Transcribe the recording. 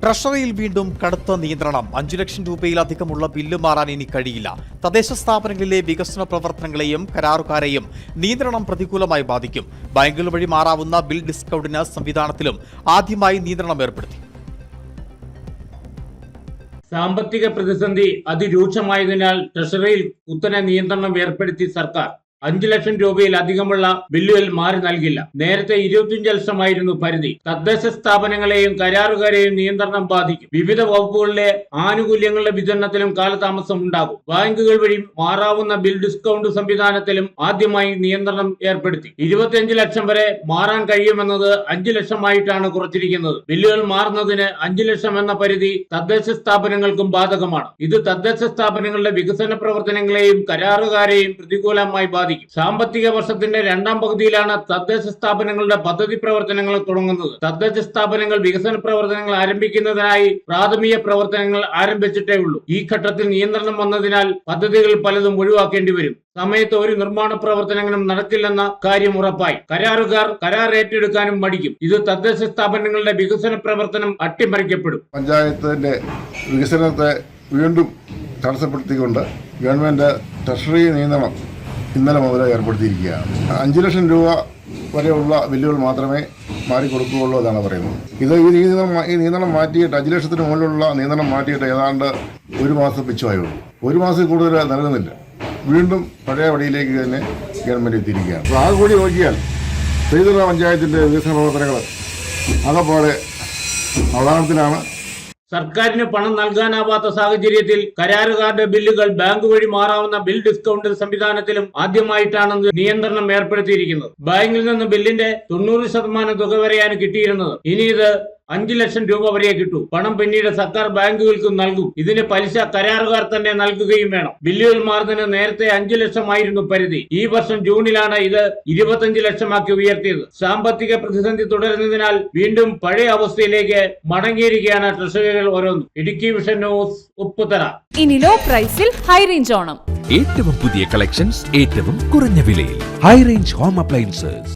ട്രഷറിയിൽ വീണ്ടും കടുത്ത നിയന്ത്രണം. 5 ലക്ഷം രൂപയിലധികമുള്ള ബില്ല് മാറാൻ ഇനി കഴിയില്ല. തദ്ദേശ സ്ഥാപനങ്ങളിലെ വികസന പ്രവർത്തനങ്ങളെയും കരാറുകാരെയും നിയന്ത്രണം പ്രതികൂലമായി ബാധിക്കും. ബാങ്കുകൾ വഴി മാറാവുന്ന ബിൽ ഡിസ്കൗണ്ടിന് സംവിധാനത്തിലും ആദ്യമായി നിയന്ത്രണം ഏർപ്പെടുത്തി. സാമ്പത്തിക പ്രതിസന്ധി അതിരൂക്ഷമായതിനാൽ ട്രഷറിയിൽ കുത്തനെ നിയന്ത്രണം ഏർപ്പെടുത്തി സർക്കാർ. 5 ലക്ഷം രൂപയിലധികമുള്ള ബില്ലുകൾ മാറി നൽകില്ല. നേരത്തെ 25 ലക്ഷമായിരുന്നു പരിധി. തദ്ദേശ സ്ഥാപനങ്ങളെയും കരാറുകാരെയും നിയന്ത്രണം ബാധിക്കും. വിവിധ വകുപ്പുകളിലെ ആനുകൂല്യങ്ങളുടെ വിതരണത്തിലും കാലതാമസം ഉണ്ടാകും. ബാങ്കുകൾ വഴി മാറാവുന്ന ബിൽ ഡിസ്കൗണ്ട് സംവിധാനത്തിലും ആദ്യമായി നിയന്ത്രണം ഏർപ്പെടുത്തി. 25 ലക്ഷം വരെ മാറാൻ കഴിയുമെന്നത് 5 ലക്ഷമായിട്ടാണ് കുറച്ചിരിക്കുന്നത്. ബില്ലുകൾ മാറുന്നതിന് 5 ലക്ഷം എന്ന പരിധി തദ്ദേശ സ്ഥാപനങ്ങൾക്കും ബാധകമാണ്. ഇത് തദ്ദേശ സ്ഥാപനങ്ങളുടെ വികസന പ്രവർത്തനങ്ങളെയും കരാറുകാരെയും പ്രതികൂലമായി ബാധിക്കും. സാമ്പത്തിക വർഷത്തിന്റെ രണ്ടാം പകുതിയിലാണ് തദ്ദേശ സ്ഥാപനങ്ങളുടെ പദ്ധതി പ്രവർത്തനങ്ങൾ തുടങ്ങുന്നത്. തദ്ദേശ സ്ഥാപനങ്ങൾ വികസന പ്രവർത്തനങ്ങൾ ആരംഭിക്കുന്നതിനായി പ്രാഥമിക പ്രവർത്തനങ്ങൾ ആരംഭിച്ചിട്ടേ ഉള്ളൂ. ഈ ഘട്ടത്തിൽ നിയന്ത്രണം വന്നതിനാൽ പദ്ധതികൾ പലതും ഒഴിവാക്കേണ്ടി വരും. സമയത്ത് ഒരു നിർമ്മാണ പ്രവർത്തനങ്ങളും നടക്കില്ലെന്ന കാര്യം ഉറപ്പായി. കരാറുകാർ കരാർ ഏറ്റെടുക്കാനും മടിക്കും. ഇത് തദ്ദേശ സ്ഥാപനങ്ങളുടെ വികസന പ്രവർത്തനം അട്ടിമറിക്കപ്പെടും. പഞ്ചായത്തിന്റെ വികസനത്തെ വീണ്ടും തടസ്സപ്പെടുത്തിക്കൊണ്ട് ഗവൺമെന്റ് ട്രഷറി നിയന്ത്രണം ഇന്നലെ മുതൽ ഏർപ്പെടുത്തിയിരിക്കുകയാണ്. 5 ലക്ഷം രൂപ വരെയുള്ള ബില്ലുകൾ മാത്രമേ മാറിക്കൊടുക്കുകയുള്ളൂ എന്നാണ് പറയുന്നത്. ഈ നിയന്ത്രണം മാറ്റിയിട്ട് 5 ലക്ഷത്തിന് മുകളിലുള്ള നിയന്ത്രണം മാറ്റിയിട്ട് ഏതാണ്ട് 1 മാസം പിച്ചുമായുള്ളൂ. 1 മാസത്തിൽ കൂടുതൽ നൽകുന്നില്ല. വീണ്ടും പഴയ വഴിയിലേക്ക് തന്നെ ഗവൺമെന്റ് എത്തിയിരിക്കുകയാണ്. അപ്പോൾ ആ കൂടി നോക്കിയാൽ ശ്രീധര പഞ്ചായത്തിന്റെ വികസന പ്രവർത്തനങ്ങൾ അതേപോലെ അവതാരണത്തിലാണ്. സർക്കാരിന് പണം നൽകാനാവാത്ത സാഹചര്യത്തിൽ കരാറുകാരുടെ ബില്ലുകൾ ബാങ്ക് വഴി മാറാവുന്ന ബിൽ ഡിസ്കൗണ്ട് സംവിധാനത്തിലും ആദ്യമായിട്ടാണ് നിയന്ത്രണം ഏർപ്പെടുത്തിയിരിക്കുന്നത്. ബാങ്കിൽ നിന്ന് ബില്ലിന്റെ 90% തുക വരെയാണ് കിട്ടിയിരുന്നത്. ഇനി ഇത് 5 ലക്ഷം രൂപ വരെ കിട്ടൂ. പണം പിന്നീട് സർക്കാർ ബാങ്കുകൾക്ക് നൽകും. ഇതിന് പലിശ കരാറുകാർ തന്നെ നൽകുകയും വേണം. ബില്ലുകൾ മാറുന്നതിന് നേരത്തെ 5 ലക്ഷമായിരുന്നു പരിധി. ഈ വർഷം ജൂണിലാണ് ഇത് 25 ലക്ഷമാക്കി ഉയർത്തിയത്. സാമ്പത്തിക പ്രതിസന്ധി തുടരുന്നതിനാൽ വീണ്ടും പഴയ അവസ്ഥയിലേക്ക് മടങ്ങിയിരിക്കുകയാണ് ട്രഷറികൾ ഓരോന്നും. Idukki vision news, Upputhara. ഇനി ലോ പ്രൈസിൽ ഹൈ റേഞ്ച് ഓണം. ഏറ്റവും പുതിയ കളക്ഷൻസ് ഏറ്റവും കുറഞ്ഞ വിലയിൽ. High range home appliances.